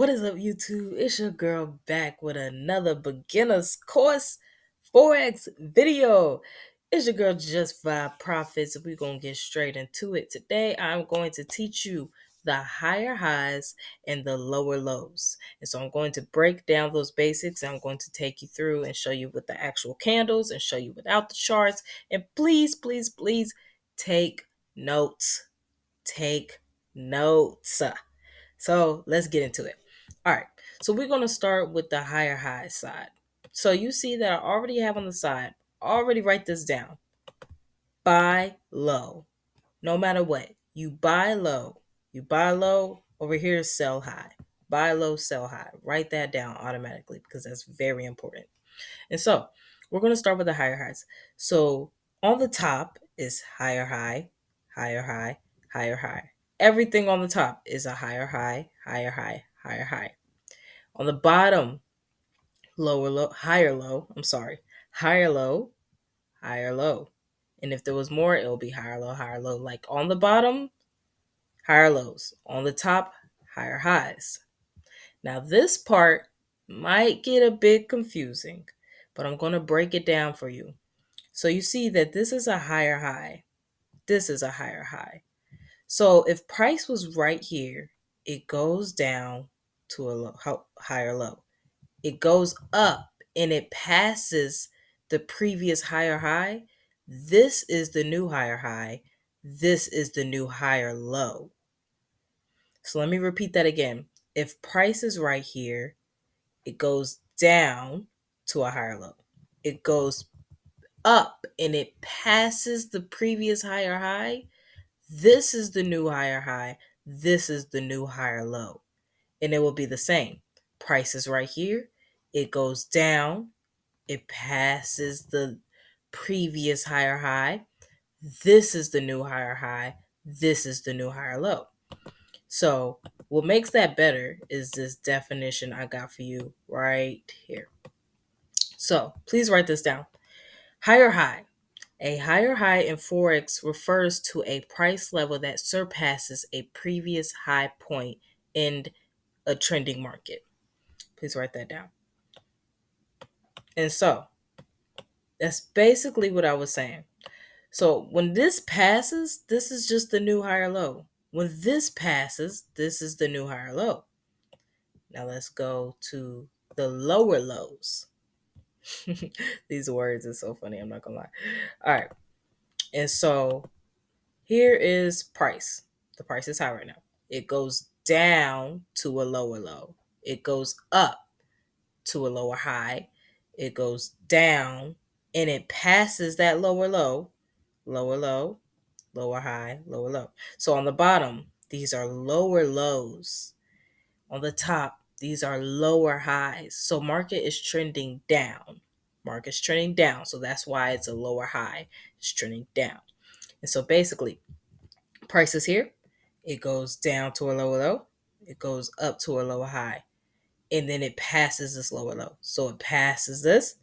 What is up, YouTube? It's your girl back with another beginner's course Forex video. It's your girl Just Vibe Profits. We're going to get straight into it. Today, I'm going to teach you the higher highs and the lower lows. And so I'm going to break down those basics. I'm going to take you through and show you with the actual candles and show you without the charts. And please, please, please take notes. Take notes. So let's get into it. All right. So we're going to start with the higher high side. So you see that I already have on the side, already write this down. Buy low. No matter what, you buy low. You buy low, over here, sell high. Buy low, sell high. Write that down automatically because that's very important. And so we're going to start with the higher highs. So on the top is higher high, higher high, higher high. Everything on the top is a higher high, higher high, higher high. On the bottom, lower low, higher low, higher low, higher low. And if there was more, it will be higher low, higher low. Like on the bottom, higher lows. On the top, higher highs. Now this part might get a bit confusing, but I'm going to break it down for you. So you see that this is a higher high. This is a higher high. So if price was right here, it goes down to a higher low. It goes up and it passes the previous higher high. This is the new higher high. This is the new higher low. So let me repeat that again. If price is right here, it goes down to a higher low. It goes up and it passes the previous higher high. This is the new higher high. This is the new higher low. And it will be the same. Price is right here. It goes down. It passes the previous higher high. This is the new higher high. This is the new higher low. So what makes that better is this definition I got for you right here. So please write this down. Higher high. A higher high in Forex refers to a price level that surpasses a previous high point in a trending market. Please write that down. And so that's basically what I was saying. So when this passes, this is just the new higher low. When this passes, this is the new higher low. Now let's go to the lower lows. These words are so funny, I'm not gonna lie. All right. And so here is price. The price is high right now. It goes down to a lower low. It goes up to a lower high. It goes down and it passes that lower low, lower low, lower high, lower low. So on the bottom, these are lower lows. On the top, these are lower highs. So market is trending down. Market's trending down. So that's why it's a lower high. It's trending down. And so basically, price is here. It goes down to a lower low. It goes up to a lower high. And then it passes this lower low. So it passes this.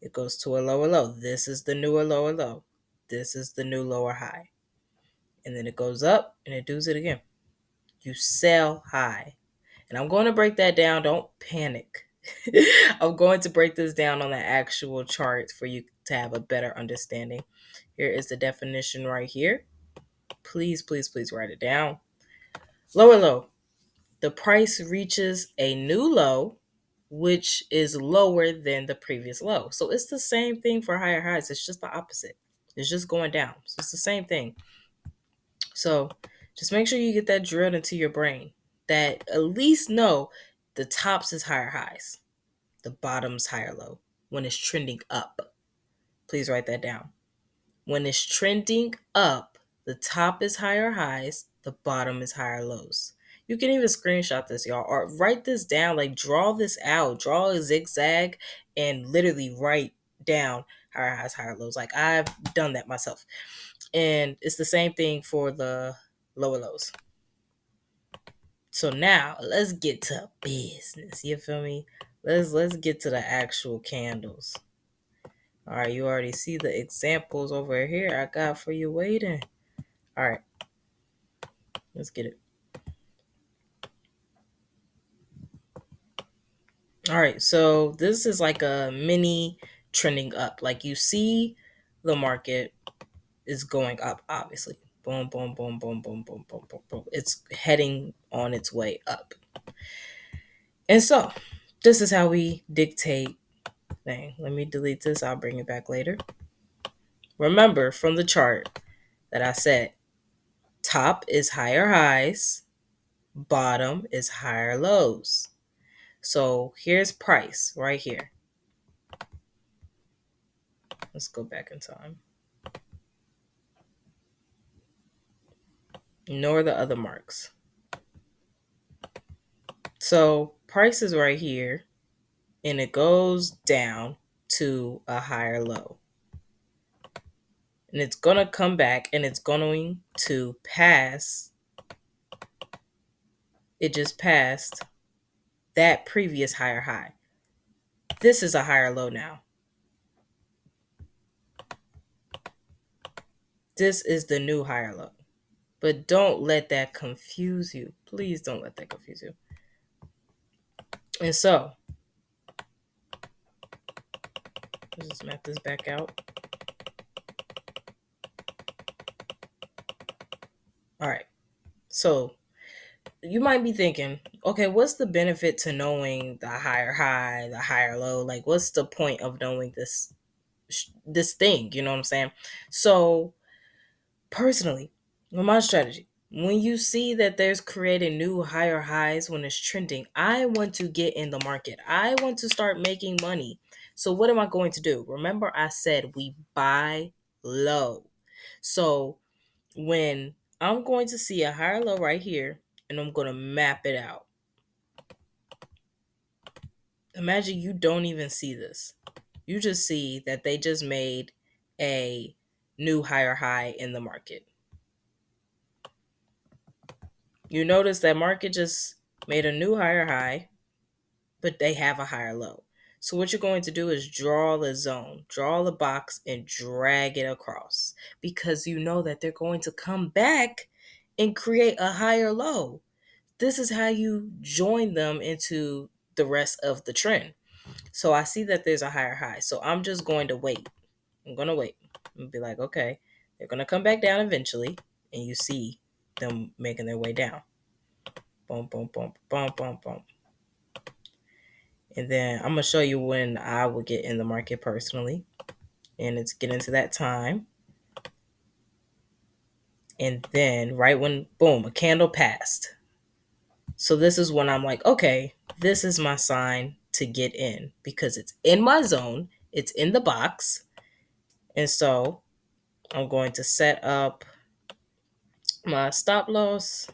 It goes to a lower low. This is the newer lower low. This is the new lower high. And then it goes up and it does it again. You sell high. And I'm going to break that down. Don't panic. I'm going to break this down on the actual chart for you to have a better understanding. Here is the definition right here. Please, please, please write it down. Lower low. The price reaches a new low, which is lower than the previous low. So it's the same thing for higher highs. It's just the opposite. It's just going down. So it's the same thing. So just make sure you get that drilled into your brain, that at least know the tops is higher highs, the bottom's higher low when it's trending up. Please write that down. When it's trending up, the top is higher highs, the bottom is higher lows. You can even screenshot this, y'all, or write this down, like draw this out, draw a zigzag and literally write down higher highs, higher lows. Like I've done that myself. And it's the same thing for the lower lows. So now let's get to business. You feel me? Let's get to the actual candles. All right, you already see the examples over here I got for you waiting. All right, let's get it. All right, so this is like a mini trending up. Like you see the market is going up, obviously. Boom, boom, boom, boom, boom, boom, boom, boom, boom. It's heading on its way up. And so this is how we dictate. Dang, let me delete this. I'll bring it back later. Remember from the chart that I said top is higher highs, bottom is higher lows. So here's price right here. Let's go back in time. Ignore the other marks. So price is right here and it goes down to a higher low. And it's going to come back and it's going to pass. It just passed that previous higher high. This is a higher low now. This is the new higher low. But don't let that confuse you. Please don't let that confuse you. And so, let's just map this back out. All right. So, you might be thinking, okay, what's the benefit to knowing the higher high, the higher low? Like, what's the point of knowing this thing? You know what I'm saying? So, personally, with my strategy, when you see that there's creating new higher highs when it's trending, I want to get in the market. I want to start making money. So what am I going to do? Remember, I said we buy low. So when I'm going to see a higher low right here, and I'm going to map it out. Imagine you don't even see this. You just see that they just made a new higher high in the market. You notice that market just made a new higher high, but they have a higher low. So what you're going to do is draw the zone, draw the box and drag it across because you know that they're going to come back and create a higher low. This is how you join them into the rest of the trend. So I see that there's a higher high. So I'm just going to wait. I'm going to wait and be like, okay, they're going to come back down eventually. And you see them making their way down. Boom, boom, boom, boom, boom, boom. And then I'm going to show you when I will get in the market personally. And it's getting to that time. And then right when, boom, a candle passed. So this is when I'm like, okay, this is my sign to get in because it's in my zone. It's in the box. And so I'm going to set up my stop loss.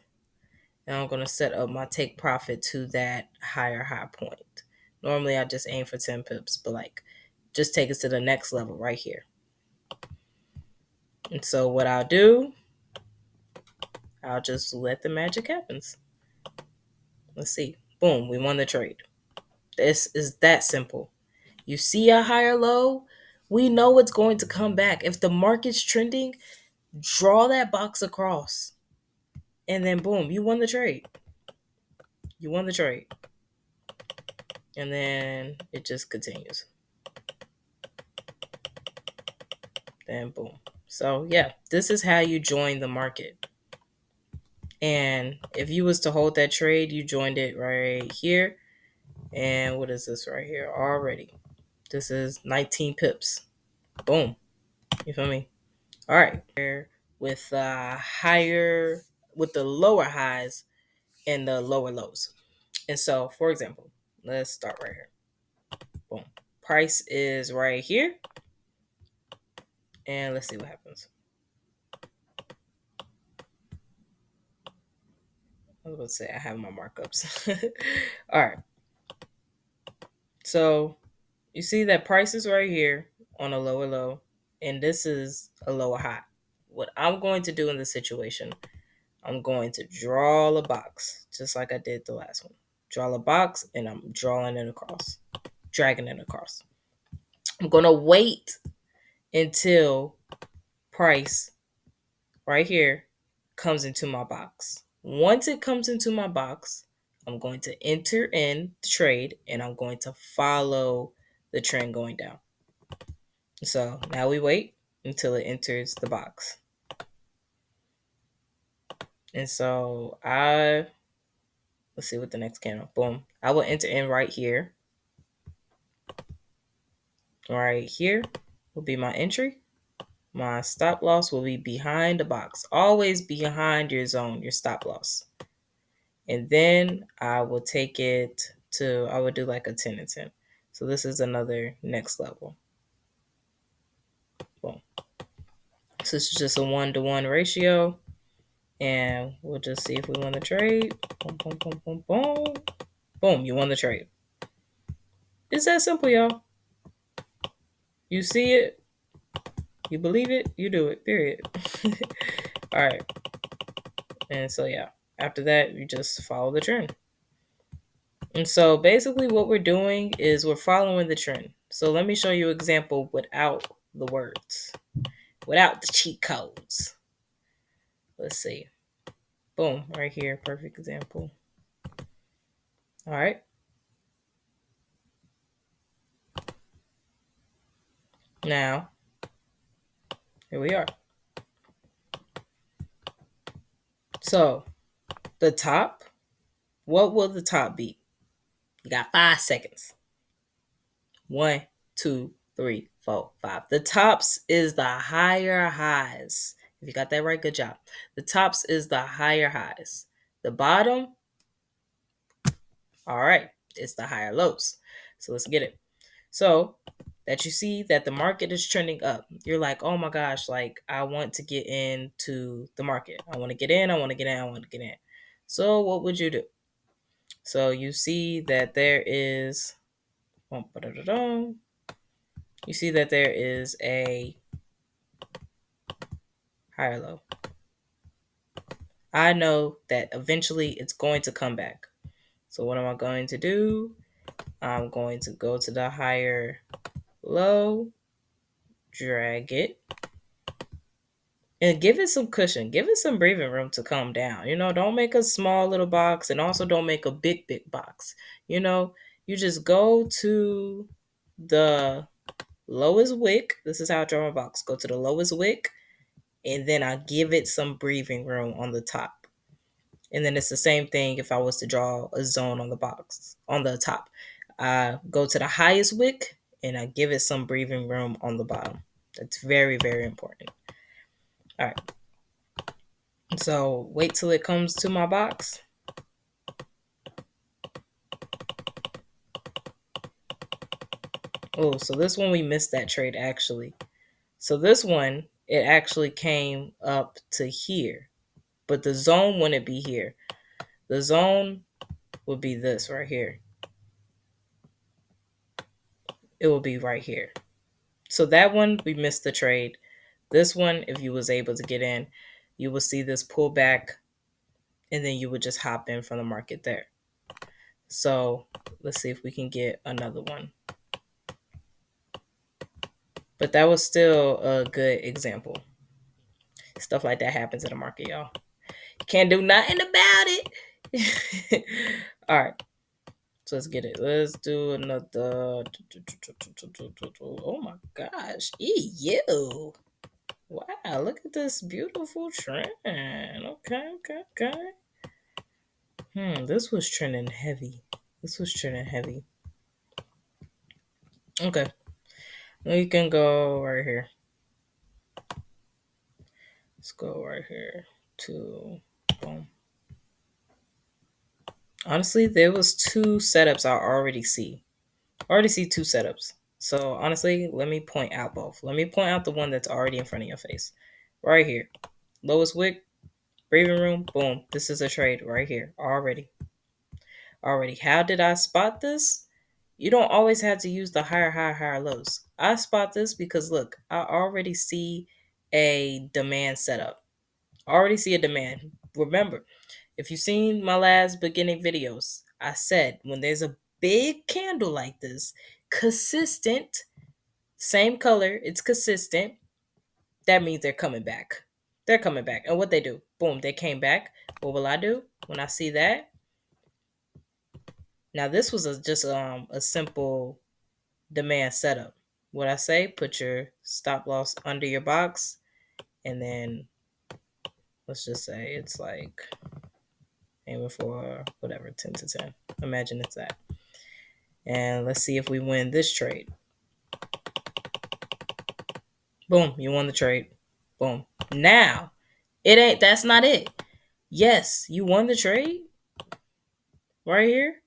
And I'm going to set up my take profit to that higher high point. Normally I just aim for 10 pips, but like just take us to the next level right here. And so what I'll do, I'll just let the magic happen. Let's see. Boom, we won the trade. This is that simple. You see a higher low, we know it's going to come back. If the market's trending, draw that box across. And then boom, you won the trade. You won the trade. And then it just continues. Then boom. So yeah, this is how you join the market. And if you was to hold that trade, you joined it right here. And what is this right here already? This is 19 pips. Boom. You feel me? All right. With with the lower highs and the lower lows. And so, for example, let's start right here. Boom. Price is right here. And let's see what happens. I was about to say I have my markups. All right. So you see that price is right here on a lower low, and this is a lower high. What I'm going to do in this situation, I'm going to draw a box, just like I did the last one. Draw a box, and I'm drawing it across, dragging it across. I'm going to wait until price right here comes into my box. Once it comes into my box, I'm going to enter in the trade and I'm going to follow the trend going down. So now we wait until it enters the box. And so let's see what the next candle, boom. I will enter in right here. Right here will be my entry. My stop loss will be behind the box. Always behind your zone, your stop loss. And then I will take it to, I would do like a 10 and 10. So this is another next level. Boom. So this is just a 1-to-1 ratio. And we'll just see if we won the trade. Boom, boom, boom, boom, boom. Boom, you won the trade. It's that simple, y'all. You see it, you believe it, you do it, period. All right. And so, yeah, after that, you just follow the trend. And so basically what we're doing is we're following the trend. So let me show you an example without the words, without the cheat codes. Let's see. Boom, right here, perfect example. All right. Now, here we are. So the top, what will the top be? You got 5 seconds. 1, 2, 3, 4, 5. The tops is the higher highs. If you got that right, good job. The tops is the higher highs. The bottom, all right, it's the higher lows. So let's get it. So that you see that the market is trending up. You're like, oh my gosh, like I want to get into the market. I want to get in, I want to get in, I want to get in. So what would you do? So you see that there is, you see that there is a higher low. I know that eventually it's going to come back. So what am I going to do? I'm going to go to the higher low, drag it, and give it some cushion. Give it some breathing room to come down. Don't make a small little box and also don't make a big box. You just go to the lowest wick. This is how I draw my box. Go to the lowest wick, and then I give it some breathing room on the top. And then it's the same thing if I was to draw a zone on the box, on the top. I go to the highest wick and I give it some breathing room on the bottom. That's very, very important. All right. So wait till it comes to my box. Oh, so this one we missed that trade actually. So this one, it actually came up to here. But the zone wouldn't be here. The zone would be this right here. It will be right here. So that one, we missed the trade. This one, if you was able to get in, you will see this pullback, and then you would just hop in from the market there. So let's see if we can get another one. But that was still a good example. Stuff like that happens in the market, y'all. You can't do nothing about it. All right. So let's get it. Let's do another. Oh my gosh. Ew. Wow, look at this beautiful trend. Okay. This was trending heavy. Okay. We can go right here. Let's go right here to boom. Honestly, there was 2 setups I already see. I already see 2 setups. So honestly, let me point out both. Let me point out the one that's already in front of your face. Right here. Lowest wick, breathing room, boom. This is a trade right here. Already. How did I spot this? You don't always have to use the higher lows. I spot this because look, I already see a demand setup. Already see a demand. Remember, if you've seen my last beginning videos, I said when there's a big candle like this, consistent, same color, it's consistent, that means they're coming back. They're coming back. And what they do, boom, they came back. What will I do when I see that? Now this was just a simple demand setup. What I say, put your stop loss under your box, and then let's just say it's like aiming for whatever 10 to 10. Imagine it's that. And let's see if we win this trade. Boom, you won the trade. Boom. Now, that's not it. Yes, you won the trade right here.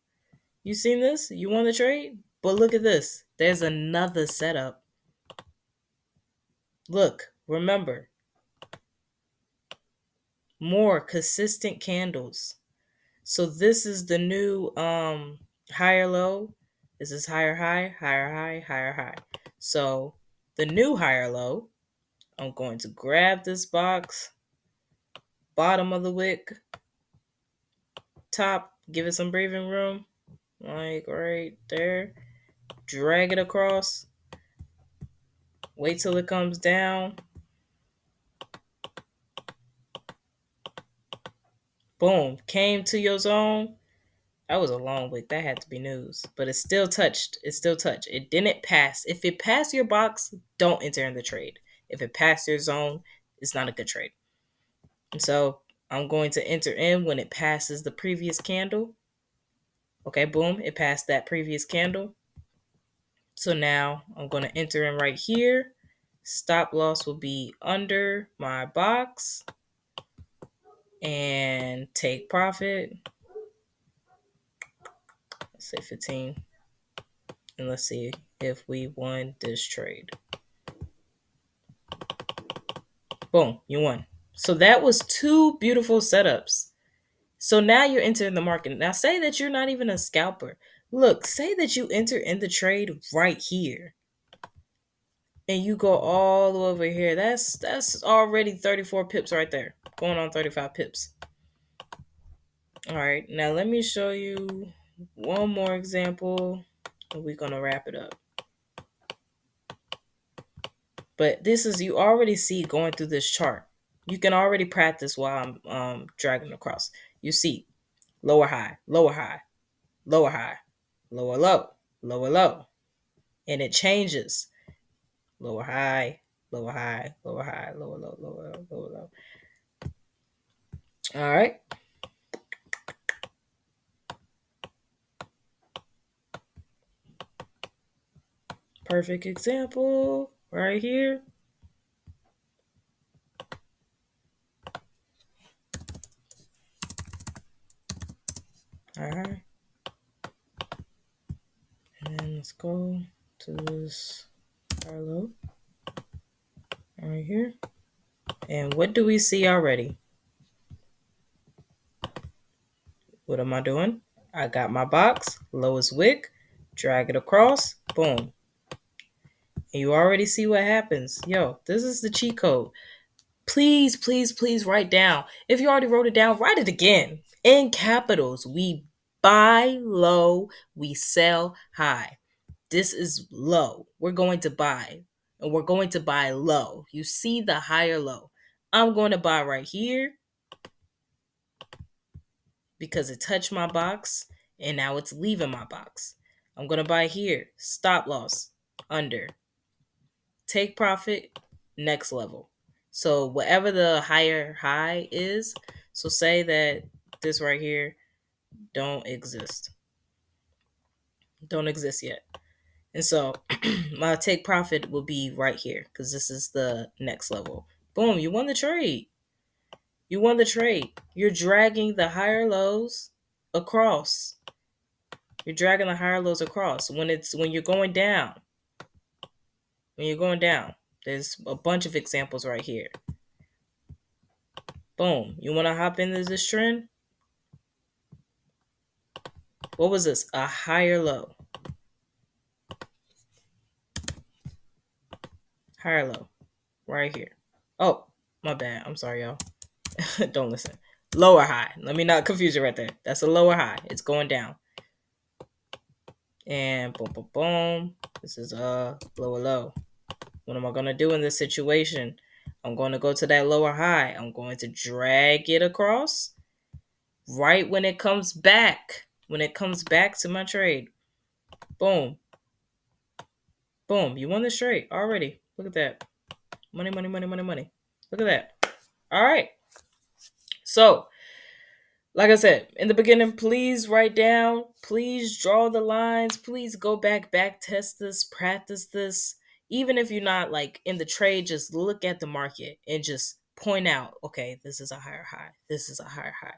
You seen this? You won the trade? But look at this. There's another setup. Look, remember, more consistent candles. So this is the new higher low. This is higher high, higher high, higher high. So the new higher low, I'm going to grab this box, bottom of the wick, top, give it some breathing room, like right there. Drag it across. Wait till it comes down. Boom. Came to your zone. That was a long wick. That had to be news. But it still touched. It still touched. It didn't pass. If it passed your box, don't enter in the trade. If it passed your zone, it's not a good trade. And so I'm going to enter in when it passes the previous candle. Okay, boom. It passed that previous candle. So now I'm going to enter in right here. Stop loss will be under my box. And take profit. Let's say 15. And let's see if we won this trade. Boom, you won. So that was two beautiful setups. So now you're entering the market. Now say that you're not even a scalper. Look, say that you enter in the trade right here. And you go all the way over here. That's already 34 pips right there. Going on 35 pips. All right, now let me show you one more example. And we're going to wrap it up. But this is, you already see going through this chart. You can already practice while I'm dragging across. You see lower high, lower high, lower high, lower low, lower low. And it changes. Lower high, lower high, lower high, lower low, lower low, lower low. All right. Perfect example right here. All right. And then let's go to this low right here. And what do we see already? What am I doing? I got my box, lowest wick, drag it across, boom. And you already see what happens. Yo, this is the cheat code. Please, please, please write down. If you already wrote it down, write it again. In capitals, we buy low, we sell high. This is low. We're going to buy, and we're going to buy low. You see the higher low. I'm going to buy right here because it touched my box and now it's leaving my box. I'm going to buy here. Stop loss under. Take profit next level. So whatever the higher high is, so say that this right here don't exist. Don't exist yet. And so my take profit will be right here because this is the next level. Boom, you won the trade. You won the trade. You're dragging the higher lows across. You're dragging the higher lows across. When you're going down. When you're going down. There's a bunch of examples right here. Boom. You want to hop into this trend? What was this? A higher low. Higher low. Right here. Oh, my bad. I'm sorry, y'all. Don't listen. Lower high. Let me not confuse you right there. That's a lower high. It's going down. And boom, boom, boom. This is a lower low. What am I going to do in this situation? I'm going to go to that lower high. I'm going to drag it across. Right when it comes back. When it comes back to my trade, boom, boom, you won the trade already. Look at that. Money, money, money, money, money. Look at that. All right. So, like I said, in the beginning, please write down, please draw the lines, please go back test this, practice this. Even if you're not like in the trade, just look at the market and just point out, okay, this is a higher high, this is a higher high,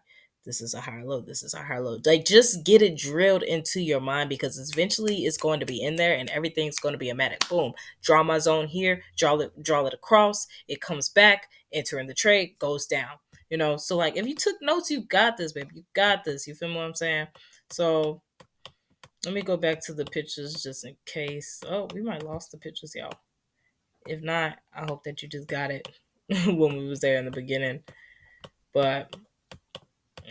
this is a higher low, this is a higher low. Like just get it drilled into your mind because eventually it's going to be in there and everything's going to be a matic. Boom. Draw my zone here, draw it across, it comes back, enter in the trade, goes down. So like if you took notes, you got this, baby. You got this. You feel what I'm saying? So let me go back to the pictures just in case. Oh, we might lost the pictures, y'all. If not, I hope that you just got it when we was there in the beginning. But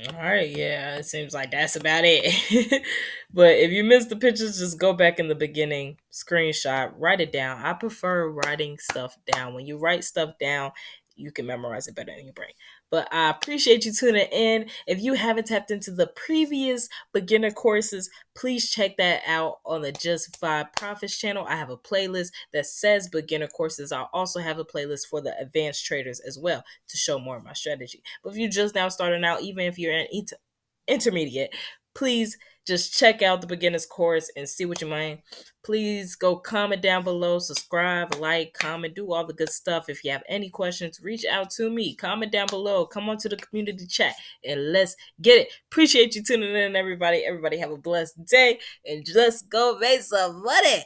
all right, yeah, it seems like that's about it. But if you missed the pictures, just go back in the beginning, screenshot, write it down. I prefer writing stuff down. When you write stuff down, you can memorize it better in your brain. But I appreciate you tuning in. If you haven't tapped into the previous beginner courses, please check that out on the Just Vibe Profits channel. I have a playlist that says beginner courses. I'll also have a playlist for the advanced traders as well to show more of my strategy. But if you're just now starting out, even if you're an intermediate, please just check out the beginners course and see what you mind. Please go comment down below, subscribe, like, comment, do all the good stuff. If you have any questions, reach out to me. Comment down below. Come on to the community chat and let's get it. Appreciate you tuning in, everybody. Everybody have a blessed day and just go make some money.